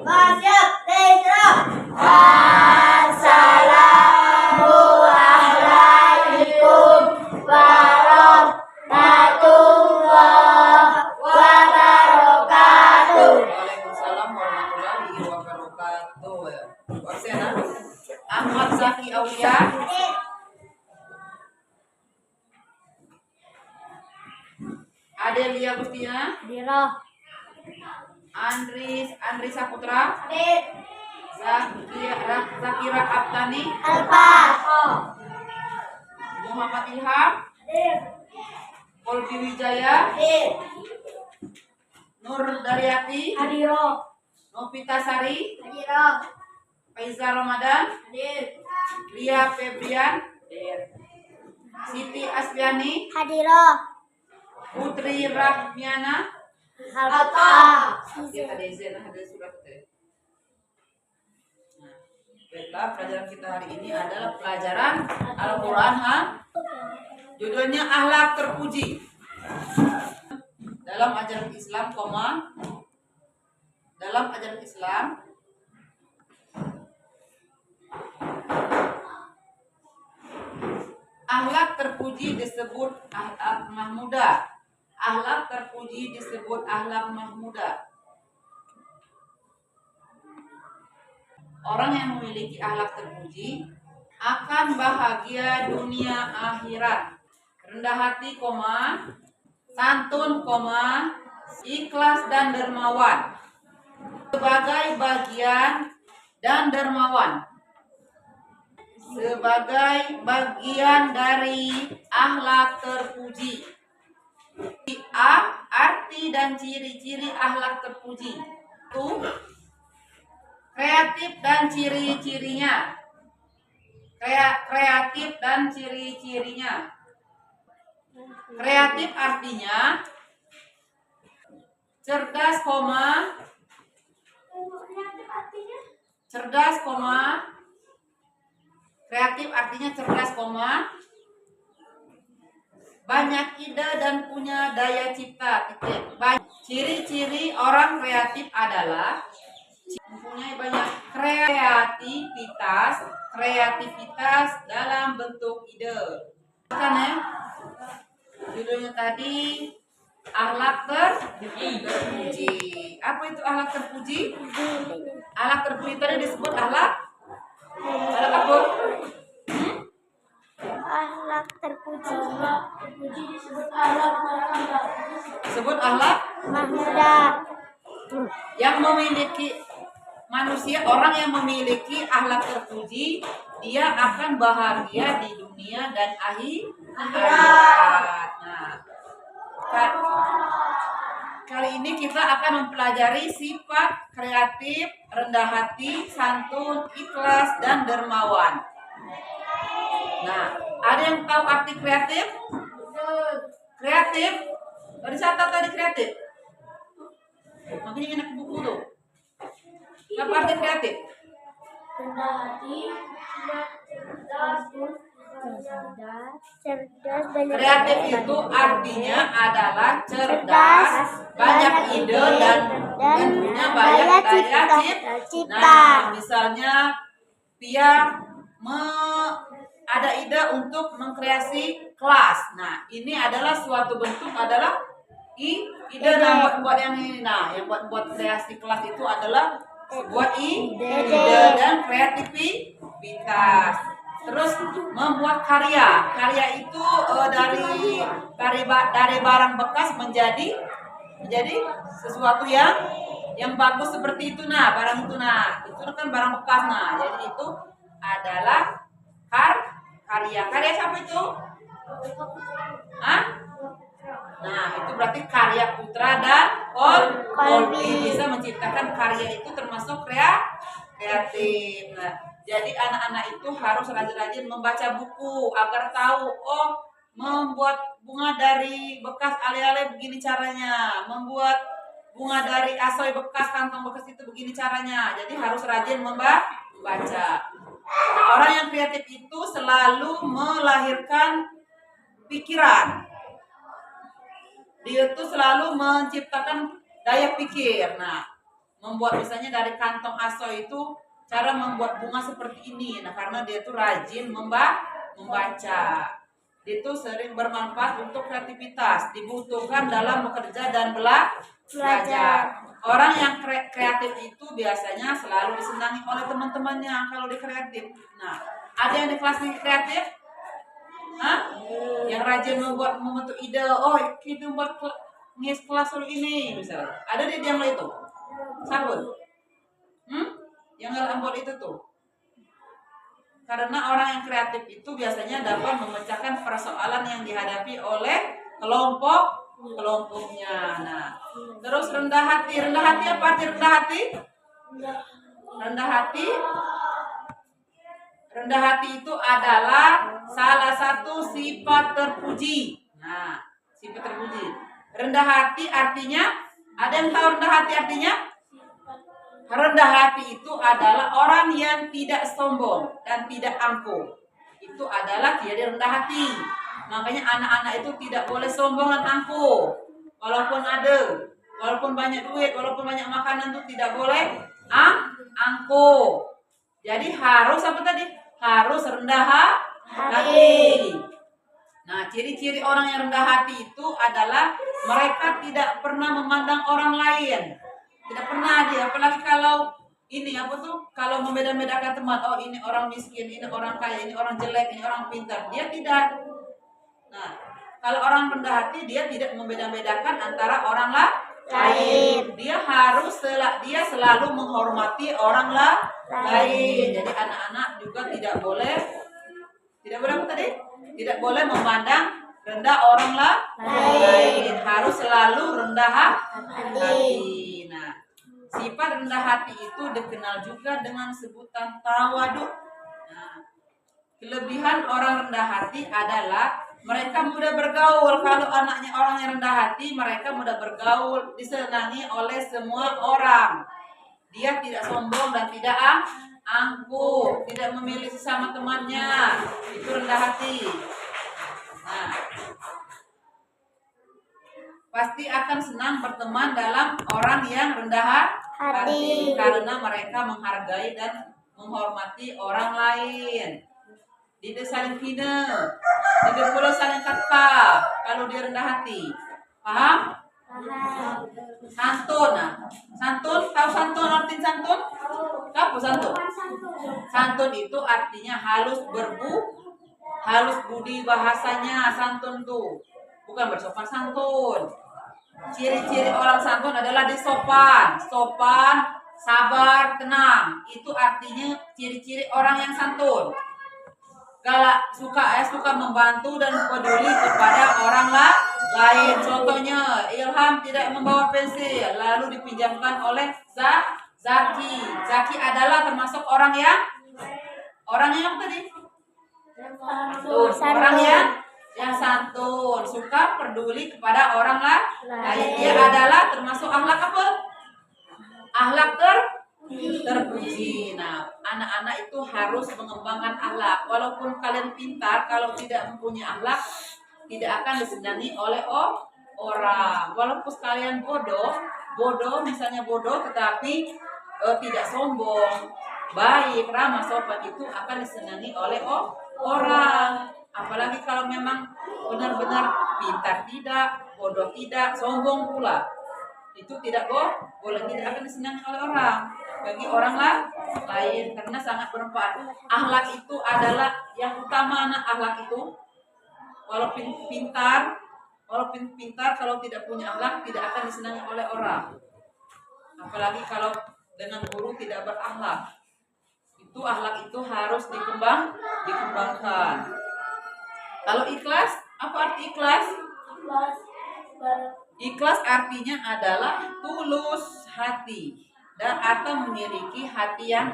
Masuk Tentro. Assalamualaikum warahmatullahi wabarakatuh. Waalaikumsalam warahmatullahi wabarakatuh. Waksena Ahmad Zaki Aulia, Adelia Gustina, Diro. Andri Saputra, Adit. Zakira Abtani, Alfa. Muhammad Ilham, Adit. Kolbi Wijaya, Adit. Nur Daryati, Adiro. Novita Sari, Adiro. Faiza Ramadan, Adit. Lia Febrian, Siti Asbiani, Hadiro. Putri Rahmiana. Alfa. Ya, ada izin, ada surat. Nah, baiklah, pelajaran kita hari ini adalah pelajaran Al-Quran. Judulnya Akhlak Terpuji. Dalam ajaran Islam, dalam ajaran Islam, akhlak terpuji disebut akhlak mahmudah. Akhlak terpuji disebut akhlak mahmudah. Orang yang memiliki akhlak terpuji akan bahagia dunia akhirat. Rendah hati, santun, ikhlas dan dermawan. Sebagai bagian dan dermawan. Sebagai bagian dari akhlak terpuji. Arti dan ciri-ciri akhlak terpuji itu kreatif dan ciri-cirinya. Kreatif dan ciri-cirinya. Kreatif artinya cerdas, kreatif artinya cerdas, banyak ide dan punya daya cipta. Ciri-ciri orang kreatif adalah mempunyai banyak kreativitas dalam bentuk ide. Kan ya? Judulnya tadi akhlak terpuji. Apa itu akhlak terpuji? Akhlak terpuji tadi disebut akhlak apa? Akhlak terpuji. Disebut akhlak mahmudah. Disebut akhlak Mahmudah. yang memiliki manusia, orang yang memiliki akhlak terpuji, dia akan bahagia di dunia dan akhirat. Nah, kali ini kita akan mempelajari sifat kreatif, rendah hati, santun, ikhlas, dan dermawan. Nah, ada yang tahu arti kreatif? Kreatif? Tadi saya tadi kreatif. Makanya enak buku tuh. Apa arti kreatif? Rendah hati. Cerdas. Kreatif itu artinya adalah cerdas, banyak ide dan punya banyak daya cipta. Nah, misalnya Pia ada ide untuk mengkreasi kelas. Nah, ini adalah suatu bentuk adalah ide yang buat yang ini. Nah, yang buat kreasi kelas itu adalah buat ide dan kreativitas. Terus membuat karya. Karya itu dari barang bekas menjadi sesuatu yang bagus seperti itu. Nah, barang itu itu kan barang bekas. Nah, jadi itu adalah karya. Karya siapa itu? Hah? Nah, itu berarti karya Putra dan Kolbi bisa menciptakan karya itu termasuk kreatif. Nah, jadi anak-anak itu harus rajin-rajin membaca buku agar tahu, membuat bunga dari bekas ale-ale begini caranya, membuat bunga dari asoy bekas, kantong bekas itu begini caranya. Jadi harus rajin membaca. Nah, orang yang kreatif itu selalu melahirkan pikiran. Dia tuh selalu menciptakan daya pikir. Nah, membuat misalnya dari kantong aso itu cara membuat bunga seperti ini. Nah, karena dia tuh rajin membaca. Dia tuh sering bermanfaat untuk kreativitas, dibutuhkan dalam bekerja dan belajar. Orang yang kreatif itu biasanya selalu disenangi oleh teman-temannya kalau di kreatif. Nah, ada yang di kelas ini kreatif? Hah? Yang rajin membentuk ide, oh kita buat ngis kelas dulu ini misalnya. Ada di yang itu? Sabun? Yang nggak buat itu tuh. Karena orang yang kreatif itu biasanya dapat memecahkan persoalan yang dihadapi oleh kelompoknya. Nah, terus rendah hati. Rendah hati apa arti rendah hati? Rendah hati. Rendah hati itu adalah salah satu sifat terpuji. Nah, sifat terpuji. Rendah hati artinya, ada yang tahu rendah hati artinya? Rendah hati itu adalah orang yang tidak sombong dan tidak angkuh. Itu adalah dia rendah hati. Makanya anak-anak itu tidak boleh sombong dan angkuh. Walaupun ada, walaupun banyak duit, walaupun banyak makanan itu tidak boleh angkuh. Jadi harus apa tadi? Harus rendah hati. Nah, ciri-ciri orang yang rendah hati itu adalah mereka tidak pernah memandang orang lain. Tidak pernah dia, apalagi kalau ini apa tuh, kalau membeda-bedakan teman, oh ini orang miskin, ini orang kaya, ini orang jelek, ini orang pintar, dia tidak. Nah, kalau orang rendah hati dia tidak membeda-bedakan antara orang lain. Dia selalu menghormati orang lain. Jadi anak-anak juga tidak boleh apa tadi? Tidak boleh memandang rendah orang lain. Harus selalu rendah hati. Nah, sifat rendah hati itu dikenal juga dengan sebutan tawadu. Nah, kelebihan orang rendah hati adalah mereka mudah bergaul. Kalau anaknya orang yang rendah hati, mereka mudah bergaul, disenangi oleh semua orang. Dia tidak sombong dan tidak angkuh, tidak memilih sesama temannya. Itu rendah hati. Nah, pasti akan senang berteman dalam orang yang rendah hati karena mereka menghargai dan menghormati orang lain. Tidak saling hina, tidak pula saling kata kalau dia rendah hati. Paham? Santun. Nah, santun, tahu santun arti santun? Apa santun? Santun itu artinya halus budi bahasanya. Santun tuh bukan bersopan santun. Ciri-ciri orang santun adalah disopan, sabar, tenang. Itu artinya ciri-ciri orang yang santun. Galak, suka membantu dan peduli kepada orang lain. Contohnya, Ilham tidak membawa pensil, lalu dipinjamkan oleh Zaki. Zaki adalah termasuk orang yang tadi? Orang yang santun, suka peduli kepada orang lain. Dia adalah termasuk akhlak apa? Akhlak terpuji. Nah, anak-anak itu harus mengembangkan akhlak. Walaupun kalian pintar, kalau tidak mempunyai akhlak, tidak akan disenangi oleh orang. Walaupun kalian bodoh misalnya bodoh, tetapi tidak sombong, baik, ramah, sopan, itu akan disenangi oleh orang. Apalagi kalau memang benar-benar pintar tidak, bodoh tidak, sombong pula, itu tidak boleh, tidak akan disenangi oleh orang. Bagi orang lain, karena sangat bermanfaat. Akhlak itu adalah yang utama. Anak akhlak itu walaupun pintar kalau tidak punya akhlak tidak akan disenangi oleh orang. Apalagi kalau dengan guru tidak berakhlak. Itu akhlak itu harus dikembangkan. Kalau ikhlas, apa arti ikhlas? Ikhlas artinya adalah tulus hati dan atau memiliki hati yang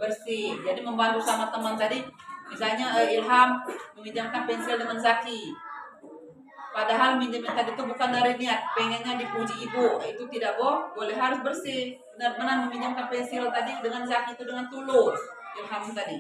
bersih. Jadi membantu sama teman tadi, misalnya Ilham meminjamkan pensil dengan Zaki. Padahal minjemin tadi itu bukan dari niat, pengennya dipuji ibu, itu tidak boleh, harus bersih. Benar-benar meminjamkan pensil tadi dengan Zaki itu dengan tulus. Ilham tadi.